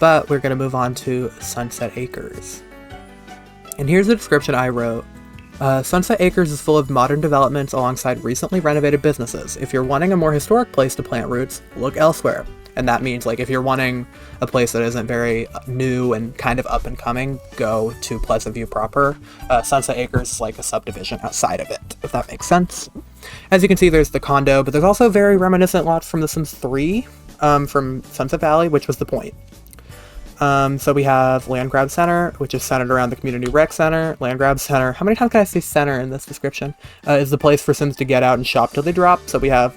But we're going to move on to Sunset Acres. And here's the description I wrote. Sunset Acres is full of modern developments alongside recently renovated businesses. If you're wanting a more historic place to plant roots, look elsewhere. And that means, like, if you're wanting a place that isn't very new and kind of up and coming, go to Pleasantview proper. Sunset Acres is like a subdivision outside of it, if that makes sense. As you can see, there's the condo, but there's also very reminiscent lots from The Sims 3, from Sunset Valley, which was the point. So we have Land Grab Center, which is centered around the Community Rec Center. Land Grab Center, how many times can I say center in this description? Is the place for Sims to get out and shop till they drop. So we have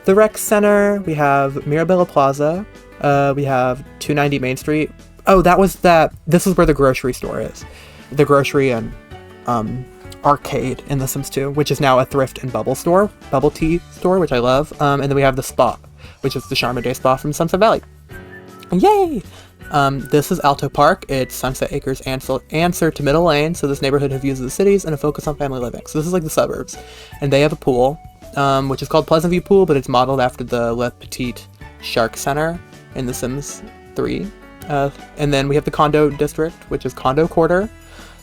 the Rec Center, we have Mirabella Plaza, we have 290 Main Street. Oh, this is where the grocery store is. The grocery and arcade in The Sims 2, which is now a thrift and bubble tea store, which I love. And then we have the spa, which is the Charme Day Spa from Sunset Valley. Yay! This is Alto Park. It's Sunset Acres answer to Middle Lane, so this neighborhood have views of the cities and a focus on family living. So this is like the suburbs. And they have a pool, which is called Pleasantview Pool, but it's modeled after the Le Petit Shark Center in The Sims 3. And then we have the condo district, which is Condo Quarter.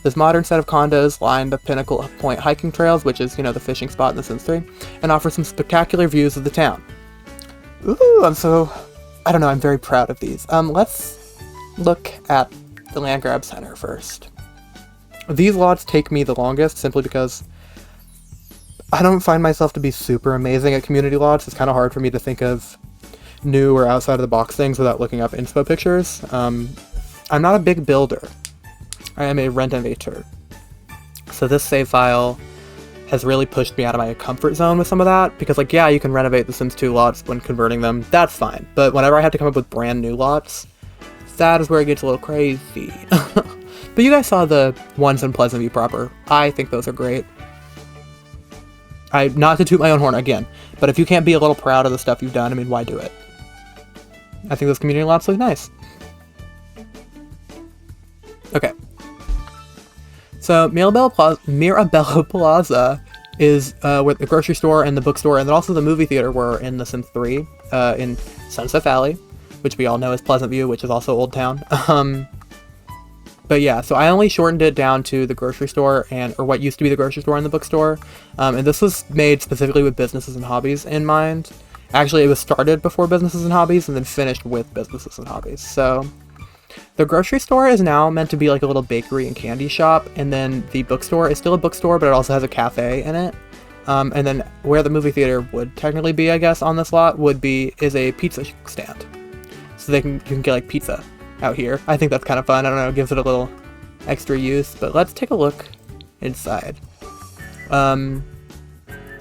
This modern set of condos line the Pinnacle Point hiking trails, which is, the fishing spot in The Sims 3, and offers some spectacular views of the town. Ooh, I'm very proud of these. Let's look at the Land Grab Center first. These lots take me the longest simply because I don't find myself to be super amazing at community lots. It's kind of hard for me to think of new or outside of the box things without looking up inspo pictures. I'm not a big builder. I am a renovator. So this save file has really pushed me out of my comfort zone with some of that, because you can renovate the Sims 2 lots when converting them, that's fine. But whenever I have to come up with brand new lots, that is where it gets a little crazy. But you guys saw the ones in Pleasantview proper. I think those are great. Not to toot my own horn again, but if you can't be a little proud of the stuff you've done, why do it? I think those community lots look nice. Okay. So Mirabella Plaza is where the grocery store and the bookstore and then also the movie theater were in The Sims 3 in Sunset Valley, which we all know is Pleasantview, which is also Old Town. But yeah, so I only shortened it down to the grocery store or what used to be the grocery store and the bookstore. And this was made specifically with businesses and hobbies in mind. Actually, it was started before businesses and hobbies and then finished with businesses and hobbies. So the grocery store is now meant to be like a little bakery and candy shop, and then the bookstore is still a bookstore, but it also has a cafe in it. And then where the movie theater would technically be, I guess, on this lot is a pizza stand. So you can get pizza out here. I think that's kind of fun. I don't know, it gives it a little extra use, but let's take a look inside. So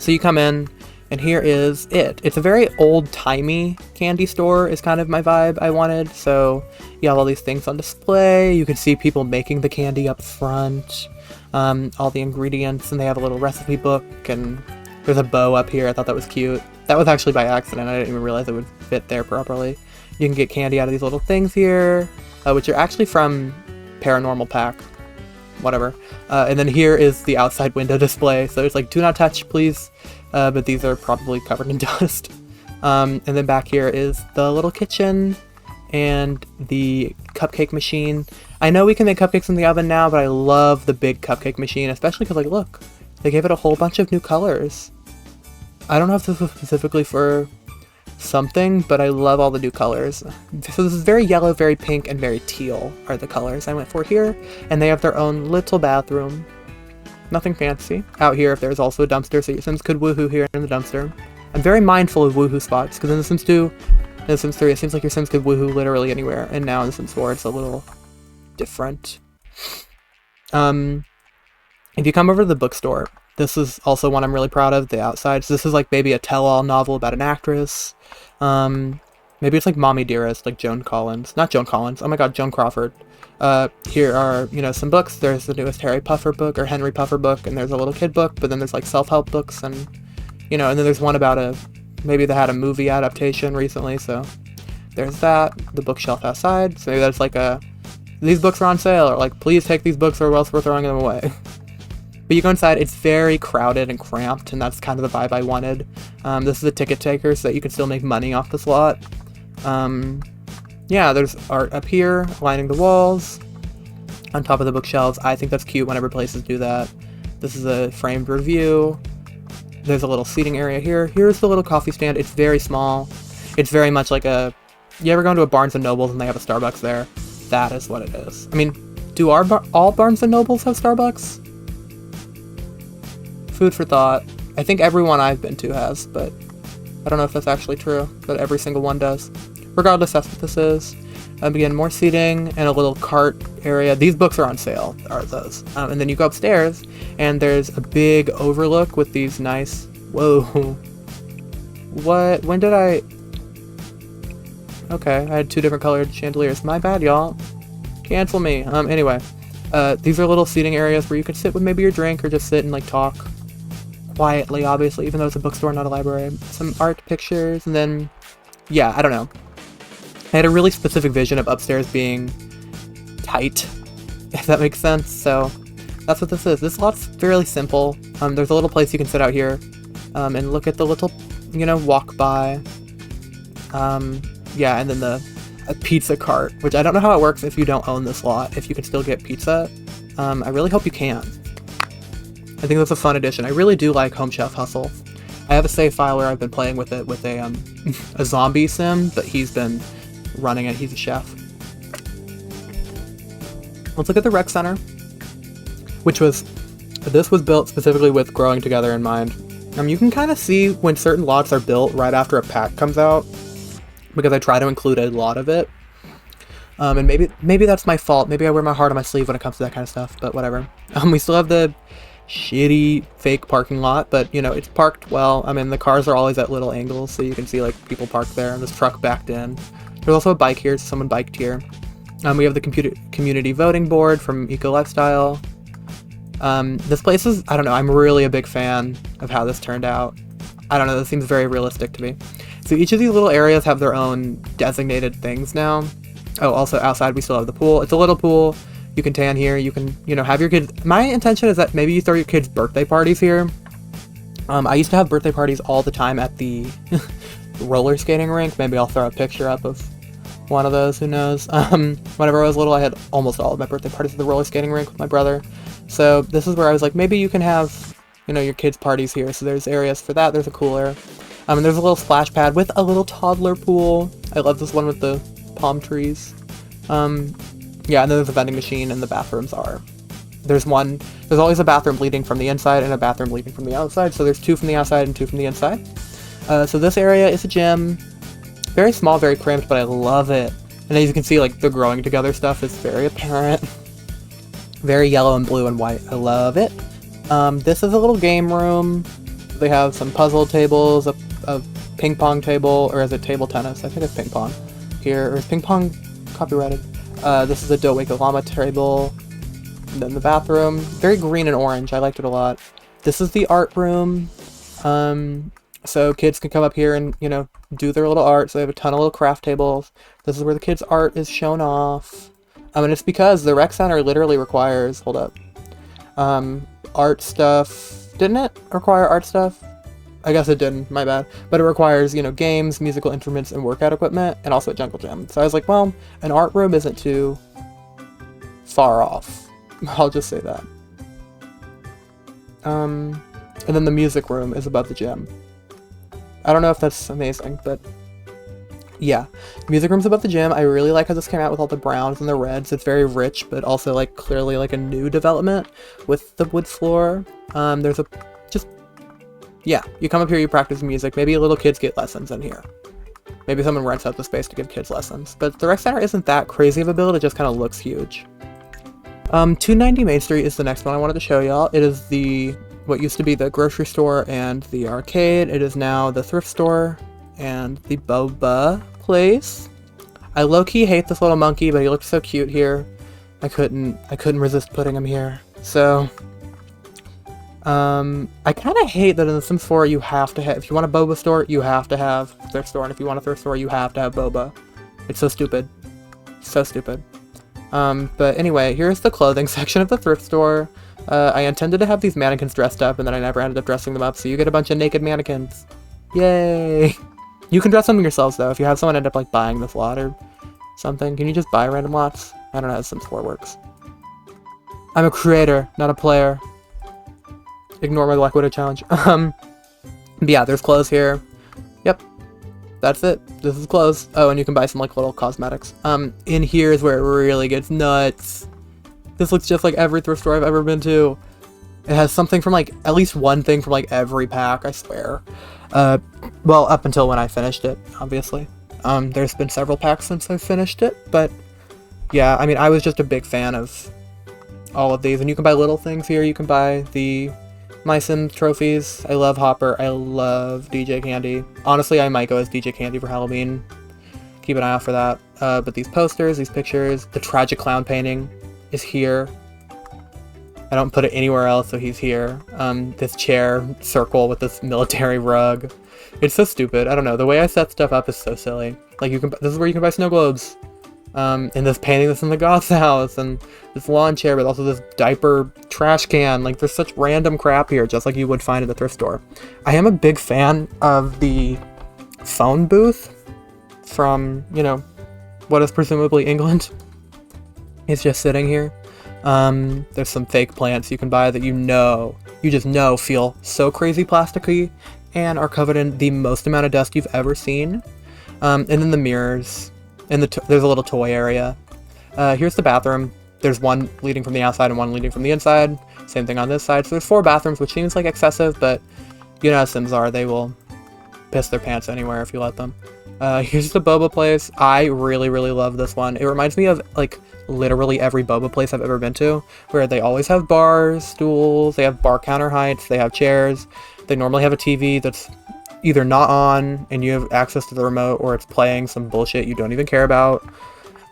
you come in, and here is it. It's a very old-timey candy store is kind of my vibe I wanted. So you have all these things on display. You can see people making the candy up front. All the ingredients, and they have a little recipe book, and there's a bow up here. I thought that was cute. That was actually by accident. I didn't even realize it would fit there properly. You can get candy out of these little things here, which are actually from Paranormal Pack. Whatever. And then here is the outside window display. So it's do not touch, please. But these are probably covered in dust. And then back here is the little kitchen and the cupcake machine. I know we can make cupcakes in the oven now, but I love the big cupcake machine, especially because, look, they gave it a whole bunch of new colors. I don't know if this was specifically for something, but I love all the new colors. So this is very yellow, very pink, and very teal are the colors I went for here. And they have their own little bathroom. Nothing fancy. Out here, if there's also a dumpster, so your Sims could woohoo here in the dumpster. I'm very mindful of woohoo spots, because in The Sims 2 and The Sims 3, it seems like your Sims could woohoo literally anywhere, and now in The Sims 4, it's a little different. If you come over to the bookstore, this is also one I'm really proud of, the outside. So this is maybe a tell-all novel about an actress. Maybe it's Mommy Dearest, Joan Collins. Not Joan Collins, oh my god, Joan Crawford. Here are, some books. There's the newest Henry Puffer book, and there's a little kid book, but then there's self-help books, and, and then there's one about maybe they had a movie adaptation recently, so there's that. The bookshelf outside, so maybe that's these books are on sale, or please take these books or else we're throwing them away. But you go inside, it's very crowded and cramped, and that's kind of the vibe I wanted. This is a ticket taker, so that you can still make money off this lot. yeah, there's art up here lining the walls on top of the bookshelves. I think that's cute whenever places do that. This is a framed review. There's a little seating area here. Here's the little coffee stand. It's very small. It's very much like a... You ever go into a Barnes & Nobles and they have a Starbucks there? That is what it is. I mean, do all Barnes & Nobles have Starbucks? Food for thought. I think everyone I've been to has, but I don't know if that's actually true, but every single one does. Regardless, that's what this is. Again, more seating and a little cart area. These books are on sale, are those. And then you go upstairs, and there's a big overlook with these nice... Whoa. What? When did I... Okay, I had 2 different colored chandeliers. My bad, y'all. Cancel me. Anyway. These are little seating areas where you can sit with maybe your drink or just sit and, like, talk quietly, obviously, even though it's a bookstore, not a library. Some art pictures, and then... Yeah, I don't know. I had a really specific vision of upstairs being tight, if that makes sense, so that's what this is. This lot's fairly simple. There's a little place you can sit out here, and look at the little, you know, walk by. Yeah, and then a pizza cart, which I don't know how it works if you don't own this lot, if you can still get pizza. I really hope you can. I think that's a fun addition. I really do like Home Chef Hustle. I have a save file where I've been playing with it with a zombie sim, but he's been running it. He's a chef. Let's look at the rec center, this was built specifically with growing together in mind. You can kind of see when certain lots are built right after a pack comes out, because I try to include a lot of it. And maybe that's my fault. Maybe I wear my heart on my sleeve when it comes to that kind of stuff, but whatever. We still have the shitty fake parking lot, but you know, it's parked well. I mean, the cars are always at little angles, so you can see like people parked there, and this truck backed in. There's also a bike here, so someone biked here. We have the community voting board from Eco Lifestyle. This place is, I don't know, I'm really a big fan of how this turned out. I don't know, this seems very realistic to me. So each of these little areas have their own designated things now. Oh, also outside we still have the pool. It's a little pool. You can tan here. You can, you know, have your kids. My intention is that maybe you throw your kids' birthday parties here. I used to have birthday parties all the time at the roller skating rink. Maybe I'll throw a picture up of one of those, who knows. Whenever I was little, I had almost all of my birthday parties at the roller skating rink with my brother. So this is where I was like, maybe you can have, you know, your kids' parties here. So there's areas for that. There's a cooler. And there's a little splash pad with a little toddler pool. I love this one with the palm trees. Yeah, and then there's a vending machine, and the bathrooms are... There's always a bathroom leading from the inside and a bathroom leading from the outside, so there's 2 from the outside and 2 from the inside. So this area is a gym. Very small, very cramped, but I love it. And as you can see, like, the growing together stuff is very apparent. Very yellow and blue and white. I love it. This is a little game room. They have some puzzle tables, a ping pong table, or is it table tennis? I think it's ping pong here. Or is ping pong copyrighted? This is a Don't Wake a Llama table. And then the bathroom. Very green and orange. I liked it a lot. This is the art room. So kids can come up here and, you know, do their little art. So they have a ton of little craft tables. This is where the kids' art is shown off. And it's because the rec center literally requires... Hold up. Art stuff. Didn't it require art stuff? I guess it didn't, my bad. But it requires, you know, games, musical instruments, and workout equipment, and also a jungle gym. So I was like, well, an art room isn't too far off. I'll just say that. And then the music room is above the gym. I don't know if that's amazing, but yeah. Music room's above the gym. I really like how this came out with all the browns and the reds. It's very rich, but also, like, clearly, like, a new development with the wood floor. There's a... Yeah, you come up here, you practice music. Maybe little kids get lessons in here. Maybe someone rents out the space to give kids lessons. But the rec center isn't that crazy of a build, it just kind of looks huge. 290 Main Street is the next one I wanted to show y'all. It is what used to be the grocery store and the arcade. It is now the thrift store and the boba place. I low-key hate this little monkey, but he looks so cute here. I couldn't resist putting him here. So... I kind of hate that in The Sims 4 you have to have, if you want a boba store, you have to have a thrift store, and if you want a thrift store, you have to have boba. It's so stupid. So stupid. But anyway, here's the clothing section of the thrift store. I intended to have these mannequins dressed up, and then I never ended up dressing them up, so you get a bunch of naked mannequins. Yay! You can dress them yourselves, though, if you have someone end up, like, buying this lot or something. Can you just buy random lots? I don't know how Sims 4 works. I'm a creator, not a player. Ignore my Black Widow challenge. But yeah, there's clothes here. Yep. That's it. This is clothes. Oh, and you can buy some like little cosmetics. In here is where it really gets nuts. This looks just like every thrift store I've ever been to. It has something from like, at least one thing from like every pack, I swear. Well, up until when I finished it, obviously. There's been several packs since I finished it, but yeah, I mean, I was just a big fan of all of these. And you can buy little things here. You can buy the My Sims trophies. I love Hopper. I love DJ Candy. Honestly, I might go as DJ Candy for Halloween. Keep an eye out for that. But these posters, these pictures, the tragic clown painting is here. I don't put it anywhere else, so he's here. This chair circle with this military rug. It's so stupid. I don't know. The way I set stuff up is so silly. Like, this is where you can buy snow globes. And this painting that's in the goth's house, and this lawn chair, but also this diaper trash can. Like, there's such random crap here, just like you would find at the thrift store. I am a big fan of the phone booth from, you know, what is presumably England. It's just sitting here. There's some fake plants you can buy that you just know feel so crazy plasticky and are covered in the most amount of dust you've ever seen. And then the mirrors, and there's a little toy area. Here's the bathroom. There's one leading from the outside and one leading from the inside. Same thing on this side. So there's 4 bathrooms, which seems like excessive, but you know how Sims are. They will piss their pants anywhere if you let them. Here's the boba place. I really, really love this one. It reminds me of, like, literally every boba place I've ever been to, where they always have bars, stools, they have bar counter heights, they have chairs. They normally have a TV that's either not on and you have access to the remote, or it's playing some bullshit you don't even care about.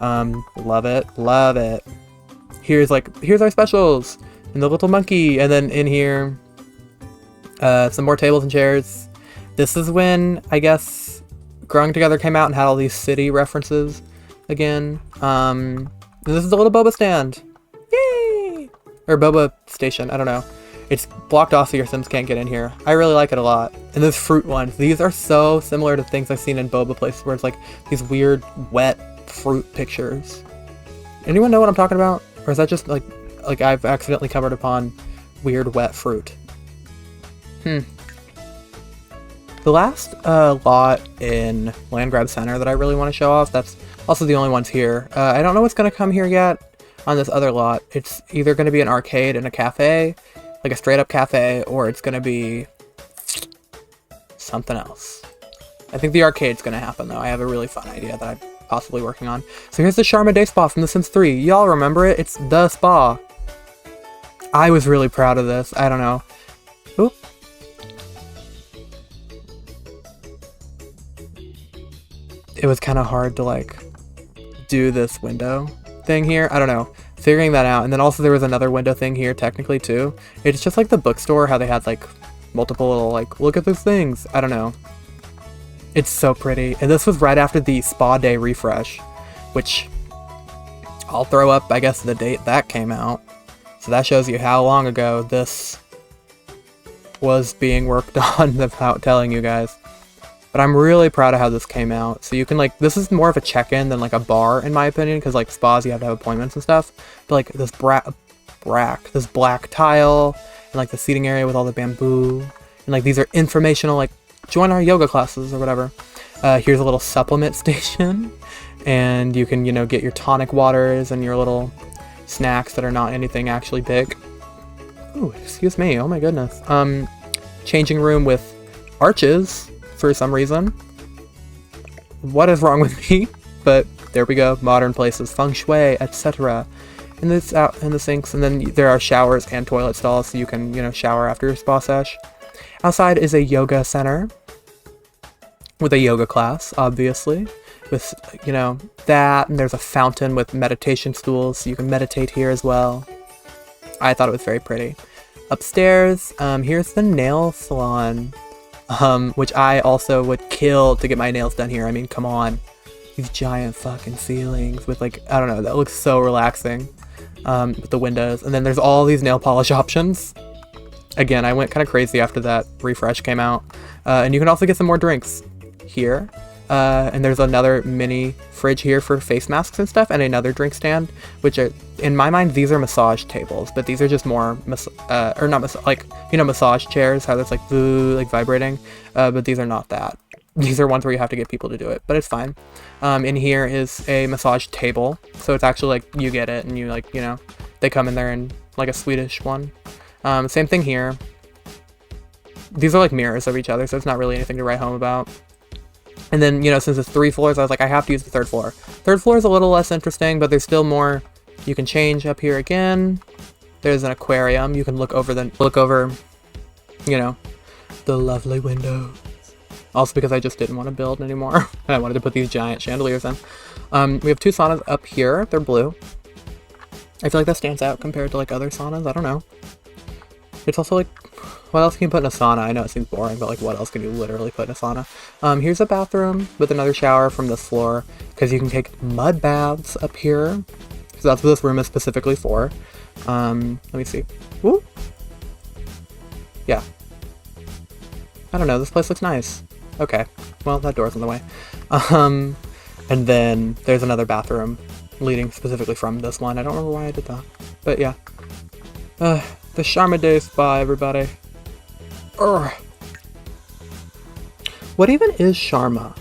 Love it. Love it. Here's our specials and the little monkey. And then in here, some more tables and chairs. This is when, I guess, Growing Together came out and had all these city references again. This is the little boba stand. Yay! Or boba station, I don't know. It's blocked off so your Sims can't get in here. I really like it a lot. And those fruit ones, these are so similar to things I've seen in boba places where it's like these weird wet fruit pictures. Anyone know what I'm talking about? Or is that just like I've accidentally covered upon weird wet fruit? The last lot in Land Grab Center that I really want to show off, that's also the only ones here. I don't know what's going to come here yet on this other lot. It's either going to be an arcade and a cafe, like a straight up cafe, or it's going to be something else. I think the arcade's going to happen though. I have a really fun idea that I'm possibly working on. So here's the Charme Day Spa from The Sims 3. Y'all remember it? It's the spa. I was really proud of this. I don't know. Oop. It was kind of hard to like do this window thing here. I don't know. Figuring that out. And then also there was another window thing here technically too. It's just like the bookstore, how they had like multiple little like, look at those things. I don't know. It's so pretty. And this was right after the Spa Day refresh, which I'll throw up, I guess, the date that came out. So that shows you how long ago this was being worked on without telling you guys. But I'm really proud of how this came out. So you can like, this is more of a check-in than like a bar in my opinion, because like spas you have to have appointments and stuff. But like this this black tile, and like the seating area with all the bamboo, and like these are informational, like join our yoga classes or whatever. Here's a little supplement station, and you can, you know, get your tonic waters and your little snacks that are not anything actually big. Ooh, excuse me, oh my goodness. Changing room with arches for some reason. What is wrong with me? But there we go, modern places, feng shui, etc. And this out in the sinks, and then there are showers and toilet stalls, so you can, you know, shower after your spa sesh. Outside is a yoga center with a yoga class, obviously, with, you know, that, and there's a fountain with meditation stools, so you can meditate here as well. I thought it was very pretty. Upstairs, here's the nail salon, which I also would kill to get my nails done here. I mean, come on. These giant fucking ceilings with like, I don't know, that looks so relaxing, with the windows. And then there's all these nail polish options. Again, I went kind of crazy after that refresh came out. And you can also get some more drinks here. And there's another mini fridge here for face masks and stuff, and another drink stand, which are, in my mind, these are massage tables, but these are just more, massage chairs, how that's like vibrating, but these are not that. These are ones where you have to get people to do it, but it's fine. In here is a massage table, so it's actually like, you get it, and you like, you know, they come in there in like a Swedish one. Same thing here. These are like mirrors of each other, so it's not really anything to write home about. And then, you know, since it's 3 floors, I was like, I have to use the 3rd floor. 3rd floor is a little less interesting, but there's still more you can change up here again. There's an aquarium. You can look over, you know, the lovely windows. Also because I just didn't want to build anymore. And I wanted to put these giant chandeliers in. We have 2 saunas up here. They're blue. I feel like that stands out compared to like other saunas. I don't know. It's also like, what else can you put in a sauna? I know it seems boring, but like what else can you literally put in a sauna? Here's a bathroom with another shower from this floor, because you can take mud baths up here. So that's what this room is specifically for. Let me see. Woo! Yeah. I don't know, this place looks nice. Okay, well, that door's in the way. And then there's another bathroom leading specifically from this one. I don't remember why I did that, but yeah. The Sharma Day Spa, everybody. Urgh. What even is Sharma?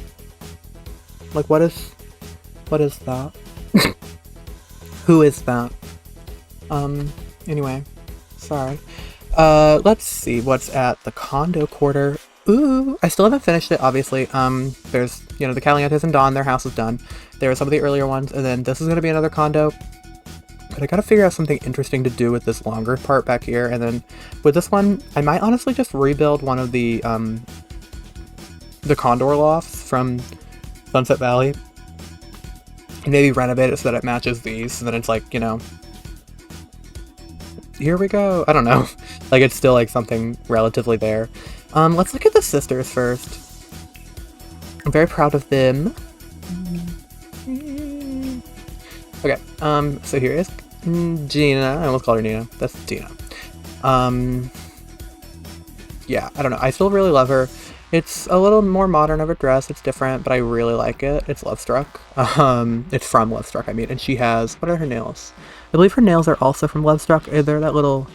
Like, what is that? Who is that? Anyway, sorry. Let's see what's at the condo quarter. Ooh, I still haven't finished it, obviously. There's, you know, the Calientes and Dawn, their house is done. There were some of the earlier ones, and then this is gonna be another condo. But I gotta figure out something interesting to do with this longer part back here, and then with this one, I might honestly just rebuild one of the condor lofts from Sunset Valley. And maybe renovate it so that it matches these, so that it's like, you know, here we go. I don't know. Like, it's still like something relatively there. Let's look at the sisters first. I'm very proud of them. Okay, so here is Gina. I almost called her Nina. That's Dina. Yeah, I don't know. I still really love her. It's a little more modern of a dress. It's different, but I really like it. It's Lovestruck. It's from Lovestruck, I mean. And she has... What are her nails? I believe her nails are also from Lovestruck. They're that little...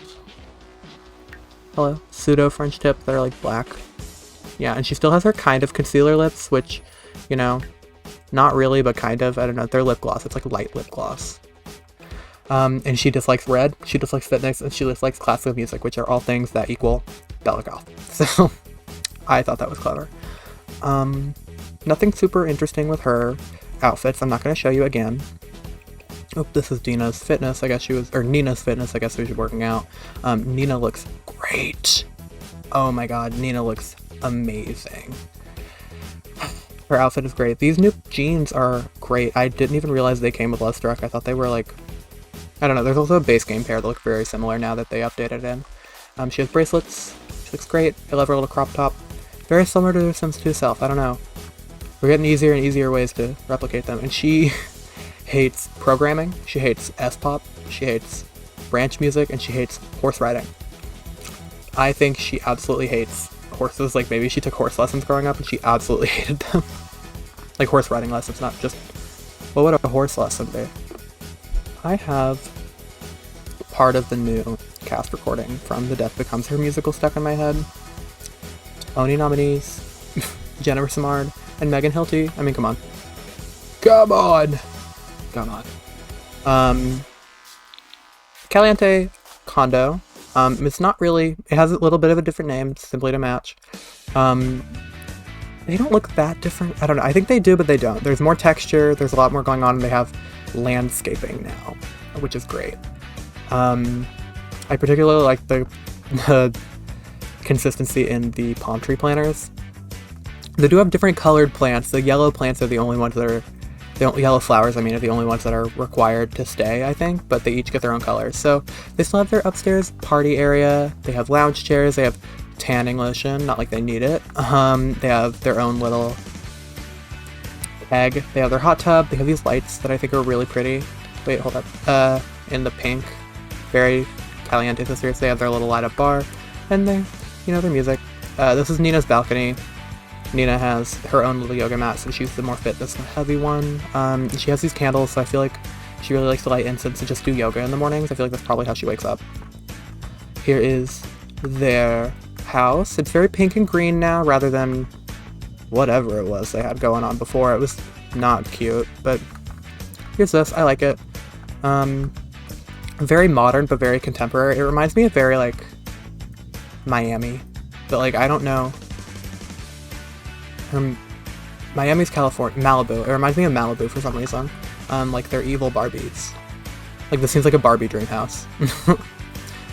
Hello? Pseudo French tip. They're like black. Yeah, and she still has her kind of concealer lips, which, you know... Not really, but kind of. I don't know. They're lip gloss. It's like light lip gloss. And she dislikes red. She dislikes fitness, and she dislikes classical music, which are all things that equal Bella Goth. So, I thought that was clever. Nothing super interesting with her outfits. I'm not going to show you again. Oh, this is Dina's fitness. I guess she was, or Nina's fitness. I guess she was working out. Nina looks great. Oh my god, Nina looks amazing. Her outfit is great. These new jeans are great. I didn't even realize they came with Lovestruck. I thought they were like... I don't know. There's also a base game pair that look very similar now that they updated it in. She has bracelets. She looks great. I love her little crop top. Very similar to her Sims 2 self. I don't know. We're getting easier and easier ways to replicate them. And she hates programming. She hates S-pop. She hates branch music. And she hates horse riding. I think she absolutely hates horses. Like, maybe she took horse lessons growing up and she absolutely hated them. Like horse riding lessons, not just... What would a horse lesson be? I have part of the new cast recording from The Death Becomes Her musical stuck in my head. Oni nominees, Jennifer Samard, and Megan Hilty. I mean, come on. Come on! Come on. Caliente Condo. It's not really... It has a little bit of a different name, simply to match. They don't look that different. I don't know. I think they do, but they don't. There's more texture. There's a lot more going on. And they have landscaping now, which is great. I particularly like the consistency in the palm tree planters. They do have different colored plants. The yellow plants are the only ones that are... The yellow flowers, I mean, are the only ones that are required to stay, I think. But they each get their own colors. So they still have their upstairs party area. They have lounge chairs. They have tanning lotion, not like they need it. They have their own little egg. They have their hot tub. They have these lights that I think are really pretty. Wait, hold up. In the pink, very Caliente sisters. They have their little light up bar and their, you know, their music. This is Nina's balcony. Nina has her own little yoga mat, so she's the more fitness heavy one. She has these candles, so I feel like she really likes to light incense and just do yoga in the mornings. I feel like that's probably how she wakes up. Here is their house. It's very pink and green now, rather than whatever it was they had going on before. It was not cute, but here's this. I like it. Very modern, but very contemporary. It reminds me of very, like, Miami. But, like, I don't know. Miami's California. Malibu. It reminds me of Malibu for some reason. Like, they're evil Barbies. Like, this seems like a Barbie dream house.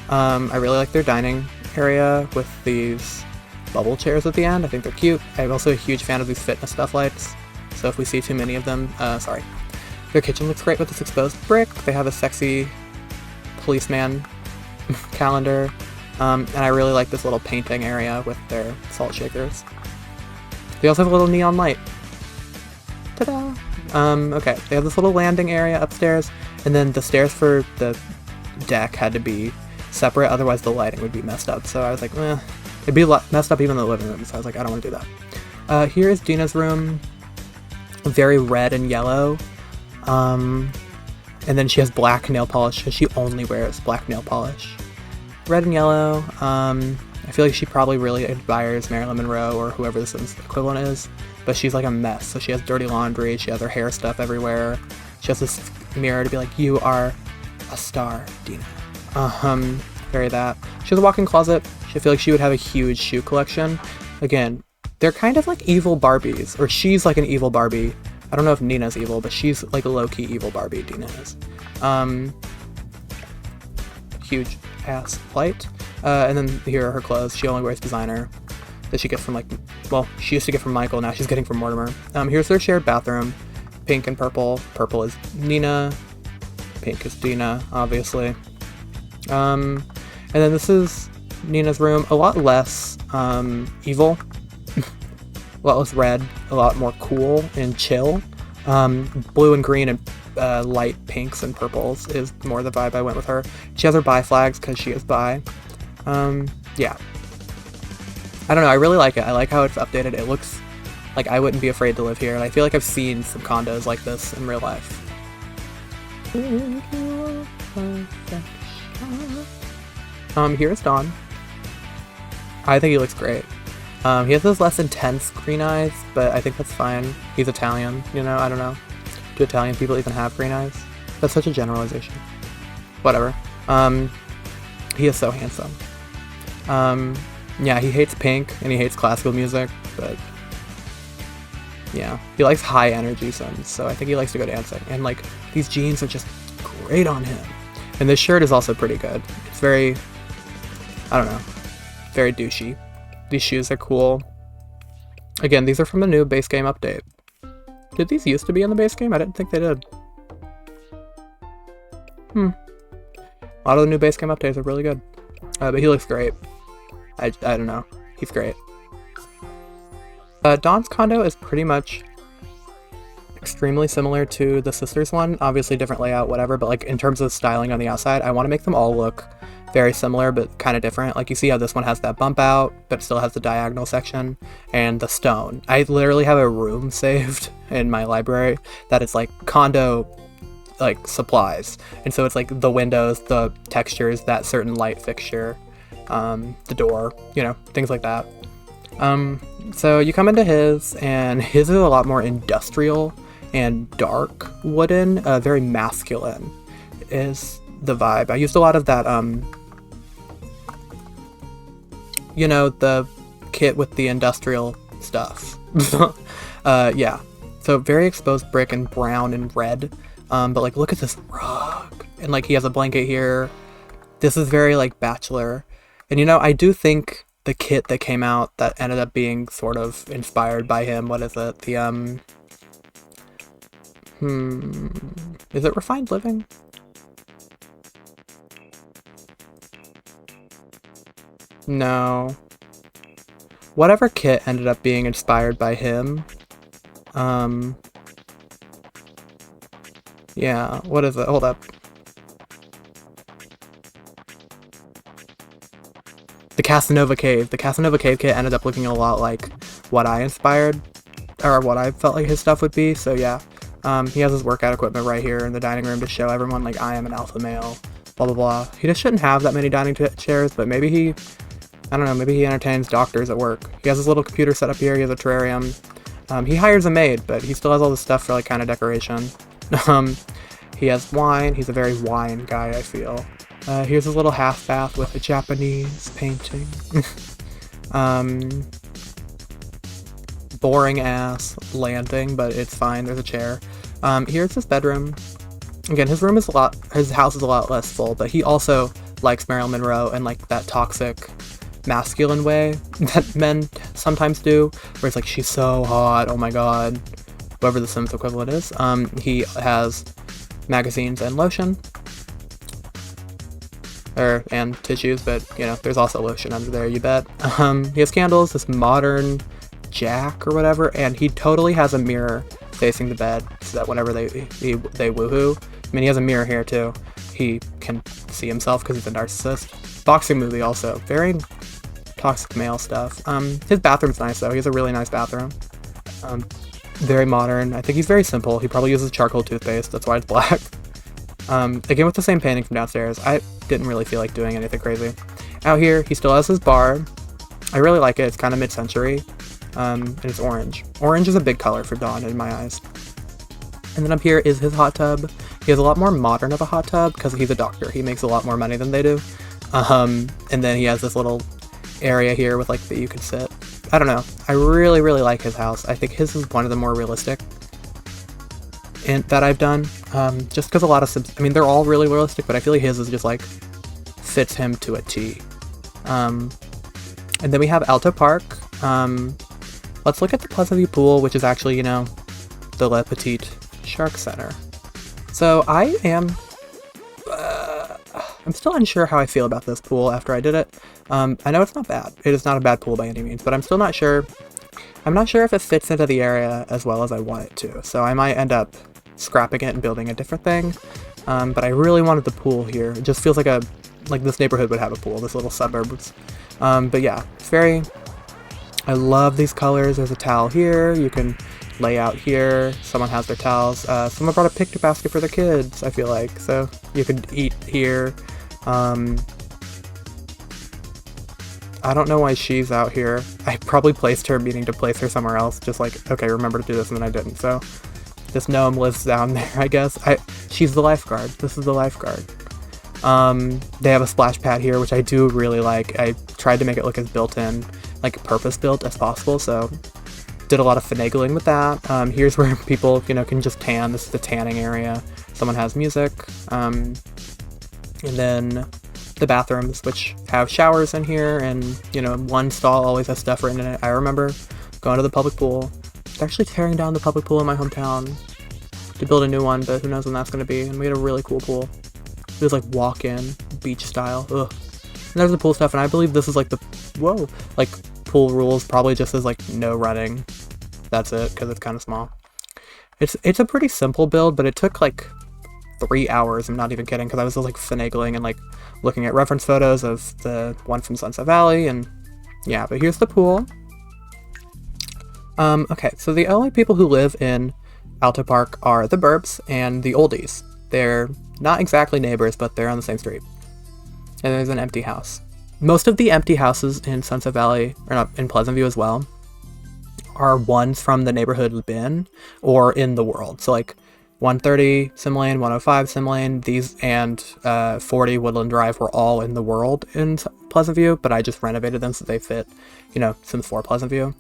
I really like their dining area with these bubble chairs at the end. I think they're cute. I'm also a huge fan of these fitness stuff lights. So if we see too many of them, sorry. Their kitchen looks great with this exposed brick. They have a sexy policeman calendar. And I really like this little painting area with their salt shakers. They also have a little neon light. Ta-da! Okay, they have this little landing area upstairs, and then the stairs for the deck had to be separate, otherwise the lighting would be messed up. So I was like, it'd be messed up even in the living room, so I was like, I don't want to do that. Here is Dina's room. Very red and yellow. And then she has black nail polish, because she only wears black nail polish. Red and yellow. I feel like she probably really admires Marilyn Monroe or whoever the Sims equivalent is, but she's like a mess. So she has dirty laundry, she has her hair stuff everywhere. She has this mirror to be like, you are a star, Dina. Very that. She has a walk-in closet. I feel like she would have a huge shoe collection. Again, they're kind of like evil Barbies, or she's like an evil Barbie. I don't know if Nina's evil, but she's like a low-key evil Barbie, Dina is. Huge ass light. And then here are her clothes. She only wears designer that she gets from, like, well, she used to get from Michael, now she's getting from Mortimer. Here's their shared bathroom. Pink and purple. Purple is Nina. Pink is Dina, obviously. And then this is Nina's room. A lot less evil. A lot less red. A lot more cool and chill. Blue and green and light pinks and purples is more the vibe I went with her. She has her bi flags because she is bi. Yeah. I don't know, I really like it. I like how it's updated. It looks like I wouldn't be afraid to live here, and I feel like I've seen some condos like this in real life. Here's Don. I think he looks great. He has those less intense green eyes, but I think that's fine. He's Italian, you know, I don't know. Do Italian people even have green eyes? That's such a generalization. Whatever. He is so handsome. Yeah, he hates pink and he hates classical music, but yeah, he likes high energy Sims, so I think he likes to go dancing. And like, these jeans are just great on him. And this shirt is also pretty good. It's very, I don't know, very douchey. These shoes are cool. Again, these are from the new base game update. Did these used to be in the base game? I didn't think they did. A lot of the new base game updates are really good. But he looks great. I don't know. He's great. Dawn's condo is pretty much extremely similar to the sisters one. Obviously different layout, whatever, but like in terms of styling on the outside, I want to make them all look very similar but kind of different. Like you see how this one has that bump out but still has the diagonal section and the stone. I literally have a room saved in my library that is like condo like supplies, and so it's like the windows, the textures, that certain light fixture, the door, you know, things like that. So you come into his, and his is a lot more industrial and dark wooden, very masculine is the vibe. I used a lot of that, you know, the kit with the industrial stuff. Yeah, so very exposed brick and brown and red. But like, look at this rug, and like he has a blanket here. This is very like bachelor, and you know, I do think the kit that came out that ended up being sort of inspired by him, what is it, the is it Refined Living? No, whatever kit ended up being inspired by him, yeah, what is it? Hold up. The Casanova Cave. The Casanova Cave kit ended up looking a lot like what I inspired, or what I felt like his stuff would be, so yeah. He has his workout equipment right here in the dining room to show everyone, like, I am an alpha male, blah blah blah. He just shouldn't have that many dining chairs, but maybe he, I don't know, maybe he entertains doctors at work. He has his little computer set up here, he has a terrarium. He hires a maid, but he still has all this stuff for, like, kind of decoration. He has wine, he's a very wine guy, I feel. Here's his little half bath with a Japanese painting. Boring ass landing, but it's fine, there's a chair. Here's his bedroom. Again, his house is a lot less full, but he also likes Marilyn Monroe in, like, that toxic masculine way that men sometimes do, where it's like, she's so hot, oh my god, whatever the Sims equivalent is. He has magazines and lotion, and tissues, but, you know, there's also lotion under there, you bet. He has candles, this modern Jack or whatever, and he totally has a mirror facing the bed so that whenever they woohoo, I mean, he has a mirror here too, he can see himself because he's a narcissist. Boxing movie also, very toxic male stuff. His bathroom's nice though, he has a really nice bathroom. Very modern. I think he's very simple. He probably uses charcoal toothpaste, that's why it's black. Again with the same painting from downstairs. I didn't really feel like doing anything crazy. Out here, he still has his bar. I really like it, it's kind of mid-century. And it's orange. Orange is a big color for Dawn in my eyes. And then up here is his hot tub. He has a lot more modern of a hot tub because he's a doctor. He makes a lot more money than they do. And then he has this little area here with, like, that you could sit. I don't know. I really, really like his house. I think his is one of the more realistic that I've done. Just because a lot of Sims, I mean, they're all really realistic, but I feel like his is just, like, fits him to a T. And then we have Alto Park. Let's look at the Pleasantview pool, which is actually, you know, the Le Petit Shark Center. So I am, I'm still unsure how I feel about this pool after I did it. I know it's not bad. It is not a bad pool by any means, but I'm still not sure. I'm not sure if it fits into the area as well as I want it to, so I might end up scrapping it and building a different thing. But I really wanted the pool here. It just feels like this neighborhood would have a pool, this little suburbs. But yeah, it's very, I love these colors. There's a towel here, you can lay out here, someone has their towels. Someone brought a picnic basket for their kids, I feel like, so you could eat here. I don't know why she's out here. I probably placed her meaning to place her somewhere else, just like, okay, remember to do this, and then I didn't, so this gnome lives down there, I guess. She's the lifeguard. This is the lifeguard. They have a splash pad here, which I do really like. I tried to make it look as built-in, like purpose-built as possible, so did a lot of finagling with that. Here's where people, you know, can just tan. This is the tanning area. Someone has music. And then the bathrooms, which have showers in here, and, you know, one stall always has stuff written in it. I remember going to the public pool. They're actually tearing down the public pool in my hometown to build a new one, but who knows when that's going to be. And we had a really cool pool. It was like walk-in, beach style. Ugh. And there's the pool stuff, and I believe this is like the, whoa, like pool rules probably just as like no running. That's it, because it's kind of small. It's a pretty simple build, but it took like 3 hours, I'm not even kidding, because I was just like finagling and like looking at reference photos of the one from Sunset Valley, and yeah, but here's the pool. Okay, so the only people who live in Alto Park are the Burbs and the Oldies. They're not exactly neighbors, but they're on the same street. And there's an empty house. Most of the empty houses in Sunset Valley, or not, in Pleasantview as well, are ones from the neighborhood bin or in the world. So like 130 Simlane, 105 Simlane, these and 40 Woodland Drive were all in the world in Pleasantview, but I just renovated them so they fit, you know, Sims 4 Pleasantview.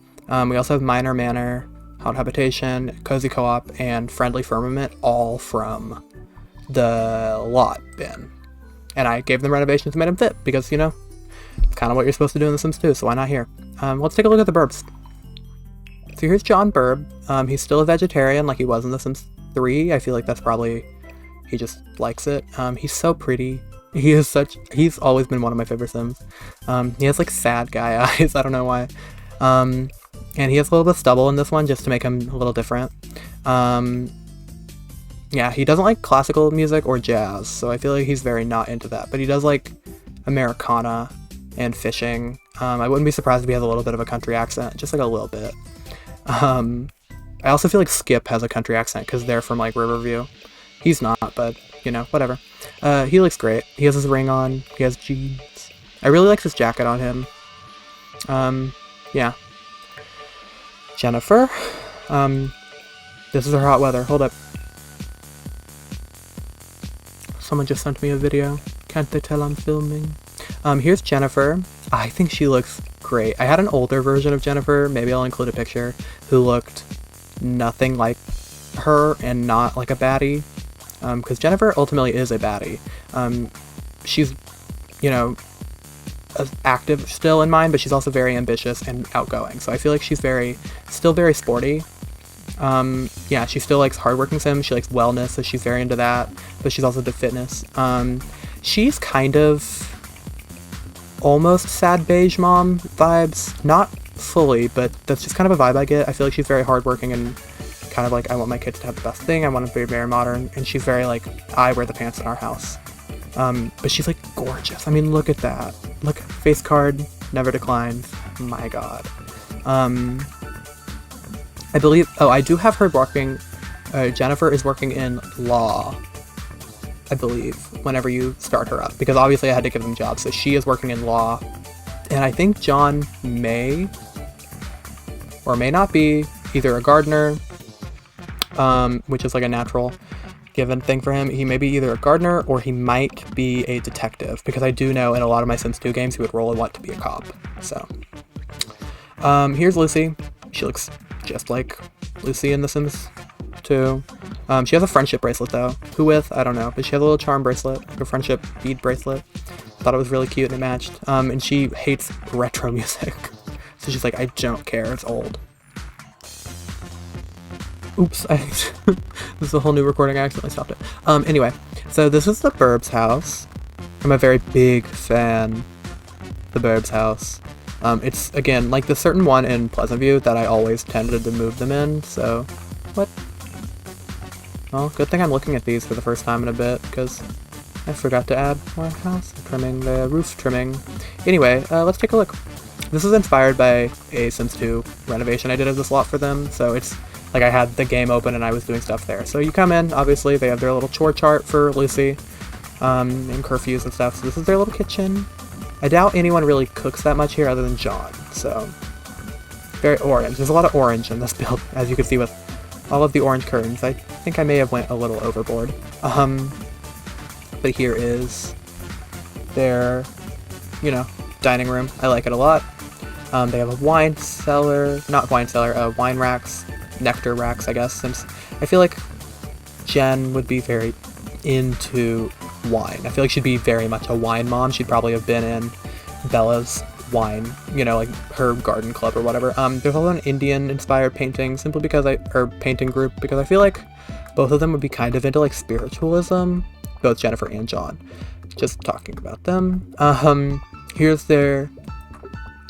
We also have Minor Manor, Hot Habitation, Cozy Co-op, and Friendly Firmament, all from the lot bin. And I gave them renovations and made them fit, because, you know, it's kind of what you're supposed to do in The Sims 2, so why not here? Let's take a look at the Burbs. So here's John Burb. He's still a vegetarian like he was in The Sims 3. I feel like that's probably, he just likes it. He's so pretty. He's always been one of my favorite Sims. He has like sad guy eyes, I don't know why. And he has a little bit of stubble in this one just to make him a little different. Yeah, he doesn't like classical music or jazz, so I feel like he's very not into that, but he does like Americana and fishing. I wouldn't be surprised if he has a little bit of a country accent, just like a little bit. I also feel like Skip has a country accent because they're from like Riverview. He's not, but you know, whatever. He looks great. He has his ring on. He has jeans. I really like this jacket on him. Yeah. Jennifer. This is her hot weather. Hold up. Someone just sent me a video. Can't they tell I'm filming? Here's Jennifer. I think she looks great. I had an older version of Jennifer, maybe I'll include a picture, who looked nothing like her and not like a baddie. Because Jennifer ultimately is a baddie. She's, you know, active still in mind, but she's also very ambitious and outgoing. So I feel like she's still very sporty. Yeah, she still likes hardworking sims. She likes wellness, so she's very into that. But she's also into fitness. She's kind of almost sad beige mom vibes. Not fully, but that's just kind of a vibe I get. I feel like she's very hardworking and kind of like, I want my kids to have the best thing. I want them to be very modern. And she's very like, I wear the pants in our house. But she's like gorgeous. I mean, look at that. Look, face card, never declines. My God. I believe, I do have her working, Jennifer is working in law, I believe, whenever you start her up, because obviously I had to give them jobs, so she is working in law, and I think John may, or may not be, either a gardener, which is like a natural given thing for him. He may be either a gardener, or he might be a detective, because I do know in a lot of my Sims 2 games he would roll and want to be a cop, so. Here's Lucy. She looks just like Lucy in The Sims 2. She has a friendship bracelet though. Who with? I don't know. But she has a little charm bracelet, a friendship bead bracelet. Thought it was really cute and it matched. And she hates retro music. So she's like, I don't care, it's old. Oops, this is a whole new recording, I accidentally stopped it. Anyway, so this is the Burbs house. I'm a very big fan of the Burbs house. It's, again, like the certain one in Pleasantview that I always tended to move them in, so... What? Well, good thing I'm looking at these for the first time in a bit, because I forgot to add more house trimming, the roof trimming. Anyway, let's take a look. This is inspired by a Sims 2 renovation I did of this lot for them, so it's like I had the game open and I was doing stuff there. So you come in, obviously, they have their little chore chart for Lucy, and curfews and stuff, so this is their little kitchen. I doubt anyone really cooks that much here other than John, so very orange. There's a lot of orange in this build, as you can see with all of the orange curtains. I think I may have went a little overboard. But here is their, you know, dining room. I like it a lot. They have a wine cellar, not wine cellar, wine racks, nectar racks, I guess, since I feel like Jen would be very into wine. I feel like she'd be very much a wine mom. She'd probably have been in Bella's wine, you know, like her garden club or whatever. There's also an Indian inspired painting simply because painting group, because I feel like both of them would be kind of into like spiritualism, both Jennifer and John. Just talking about them. Here's their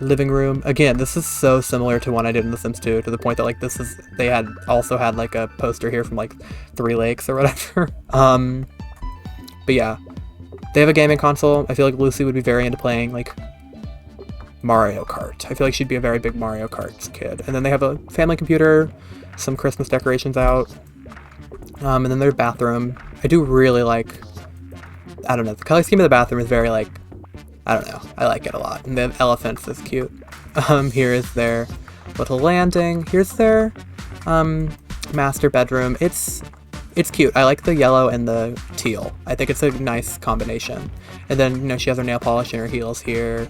living room. Again, this is so similar to one I did in The Sims 2, to the point that like they also had like a poster here from like Three Lakes or whatever. But yeah, they have a gaming console. I feel like Lucy would be very into playing like Mario Kart. I feel like she'd be a very big Mario Kart kid. And then they have a family computer, some Christmas decorations out, and then their bathroom. I do really like, I don't know, the color scheme of the bathroom is very like, I don't know, I like it a lot. And the elephants is cute. Here is their little landing. Here's their master bedroom. It's cute. I like the yellow and the teal. I think it's a nice combination. And then, you know, she has her nail polish and her heels here.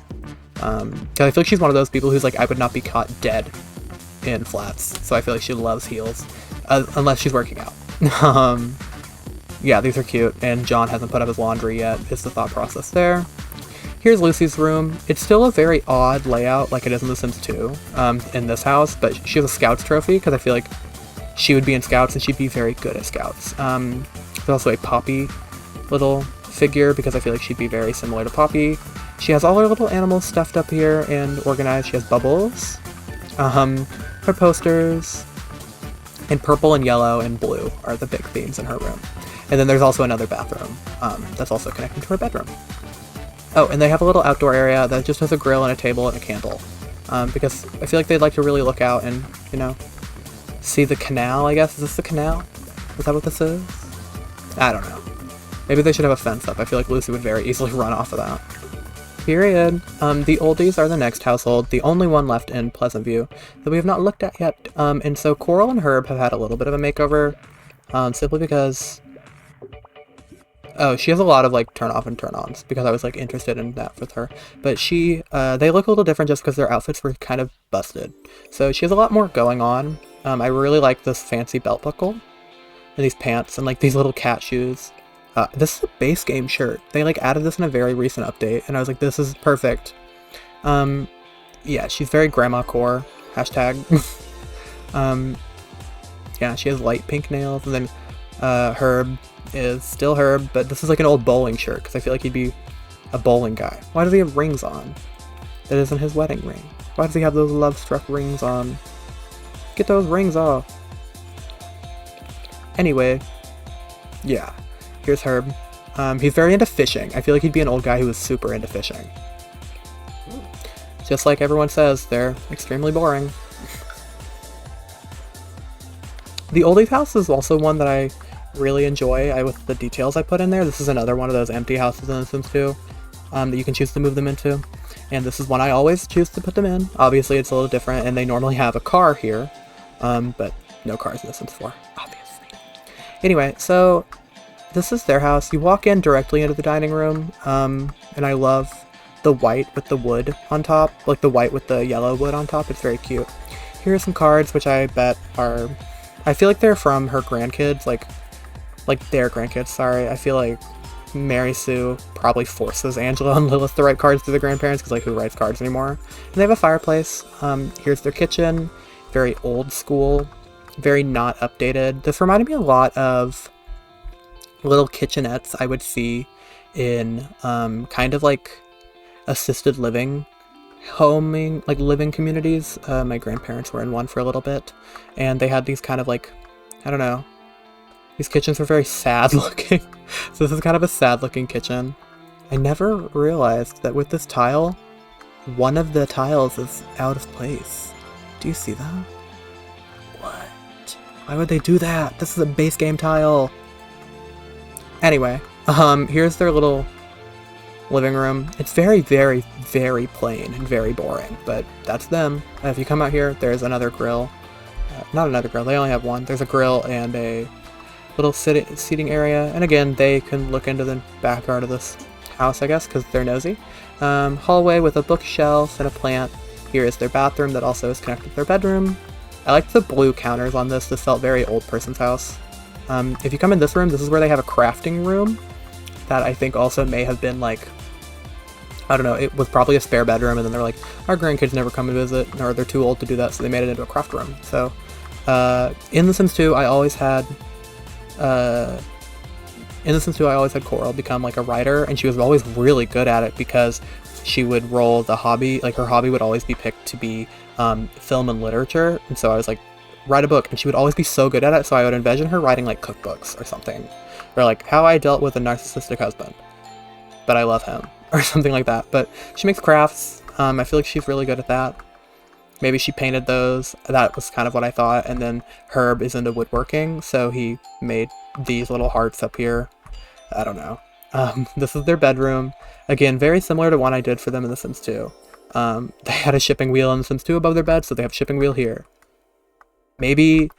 Because I feel like she's one of those people who's like, I would not be caught dead in flats. So I feel like she loves heels. Unless she's working out. Yeah, these are cute. And John hasn't put up his laundry yet, is the thought process there. Here's Lucy's room. It's still a very odd layout like it is in The Sims 2 in this house. But she has a Scouts trophy because I feel like she would be in Scouts and she'd be very good at Scouts. There's also a Poppy little figure because I feel like she'd be very similar to Poppy. She has all her little animals stuffed up here and organized. She has Bubbles, her posters, and purple and yellow and blue are the big themes in her room. And then there's also another bathroom that's also connected to her bedroom. Oh, and they have a little outdoor area that just has a grill and a table and a candle. Because I feel like they'd like to really look out and, you know, see the canal, I guess. Is this the canal? Is that what this is? I don't know. Maybe they should have a fence up. I feel like Lucy would very easily run off of that. Period. The oldies are the next household, the only one left in Pleasantview that we have not looked at yet. And so Coral and Herb have had a little bit of a makeover, simply because... Oh, she has a lot of, like, turn-off and turn-ons, because I was, like, interested in that with her. But they look a little different just because their outfits were kind of busted. So she has a lot more going on. I really like this fancy belt buckle, and these pants, and, like, these little cat shoes. This is a base game shirt. They, like, added this in a very recent update, and I was like, this is perfect. Yeah, she's very grandma core. Hashtag. Yeah, she has light pink nails, and then, Herb is still Herb, but this is like an old bowling shirt, because I feel like he'd be a bowling guy. Why does he have rings on? That isn't his wedding ring. Why does he have those love-struck rings on? Get those rings off. Anyway, yeah, here's Herb. He's very into fishing. I feel like he'd be an old guy who was super into fishing. Just like everyone says, they're extremely boring. The oldies house is also one that I really enjoy with the details I put in there. This is another one of those empty houses in The Sims 2 that you can choose to move them into. And this is one I always choose to put them in. Obviously, it's a little different, and they normally have a car here, but no cars in The Sims 4, obviously. Anyway, so this is their house. You walk in directly into the dining room, and I love the white with the wood on top, like the white with the yellow wood on top. It's very cute. Here are some cards, which I bet are... I feel like they're from her grandkids, like their grandkids, sorry. I feel like Mary Sue probably forces Angela and Lilith to write cards to the grandparents, because, like, who writes cards anymore? And they have a fireplace. Here's their kitchen. Very old school. Very not updated. This reminded me a lot of little kitchenettes I would see in kind of like assisted living homing, like living communities. My grandparents were in one for a little bit, and they had these kind of like, I don't know, these kitchens were very sad looking. So this is kind of a sad looking kitchen. I never realized that with this tile, one of the tiles is out of place. Do you see that? What? Why would they do that? This is a base game tile. Anyway, here's their little living room. It's very, very, very plain and very boring, but that's them. If you come out here, there's another grill. Not another grill, they only have one. There's a grill and a little seating area, and again, they can look into the backyard of this house, I guess, because they're nosy. Hallway with a bookshelf and a plant. Here is their bathroom that also is connected to their bedroom. I like the blue counters on this. This felt very old person's house. If you come in this room, this is where they have a crafting room that I think also may have been like, I don't know, it was probably a spare bedroom, and then they're like, our grandkids never come and visit, or they're too old to do that, so they made it into a craft room. So, in The Sims 2, I always had Coral become like a writer, and she was always really good at it because she would roll the hobby, like her hobby would always be picked to be film and literature, and so I was like, write a book, and she would always be so good at it, so I would envision her writing like cookbooks or something, or like how I dealt with a narcissistic husband, but I love him, or something like that. But she makes crafts. I feel like she's really good at that. Maybe she painted those. That was kind of what I thought. And then Herb is into woodworking, so he made these little hearts up here. I don't know. This is their bedroom. Again, very similar to one I did for them in The Sims 2. They had a shipping wheel in The Sims 2 above their bed, so they have a shipping wheel here. Maybe,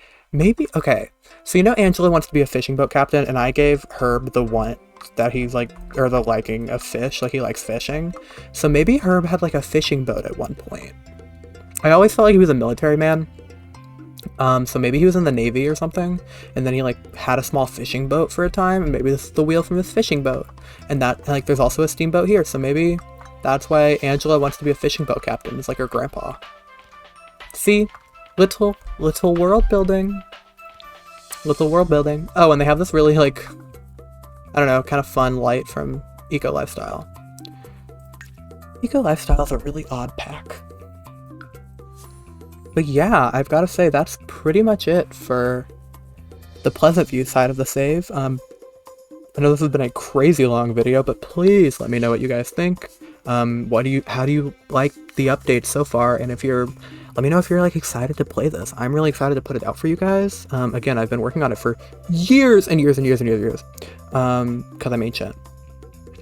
okay. So you know Angela wants to be a fishing boat captain, and I gave Herb the want that he's like, or the liking of fish, like he likes fishing. So maybe Herb had like a fishing boat at one point. I always felt like he was a military man. So maybe he was in the Navy or something, and then he like had a small fishing boat for a time, and maybe this is the wheel from his fishing boat. And that, like, there's also a steamboat here, so maybe that's why Angela wants to be a fishing boat captain. It's like her grandpa. See? Little world building. Little world building. Oh, and they have this really, like, I don't know, kind of fun light from Eco Lifestyle. Eco Lifestyle is a really odd pack. But yeah, I've got to say, that's pretty much it for the Pleasantview side of the save. I know this has been a crazy long video, but please let me know what you guys think. How do you like the updates so far? And let me know if you're like excited to play this. I'm really excited to put it out for you guys. Again, I've been working on it for years and years and years and years. Because I'm ancient.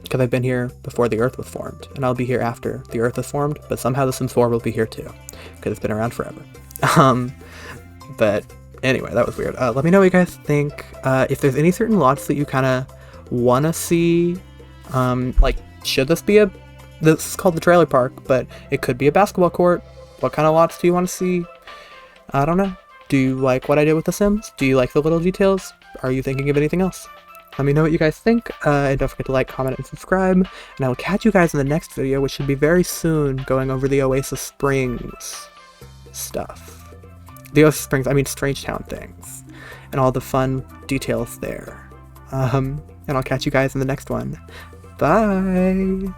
Because I've been here before the Earth was formed, and I'll be here after the Earth is formed, but somehow the Sims 4 will be here too, because it's been around forever. But anyway, that was weird. Let me know what you guys think. If there's any certain lots that you kind of want to see, like, should this be this is called the trailer park, but it could be a basketball court. What kind of lots do you want to see? I don't know. Do you like what I did with The Sims? Do you like the little details? Are you thinking of anything else? Let me know what you guys think, and don't forget to like, comment, and subscribe, and I will catch you guys in the next video, which should be very soon, going over the Oasis Springs stuff. The Oasis Springs, I mean Strangetown things, and all the fun details there. And I'll catch you guys in the next one. Bye!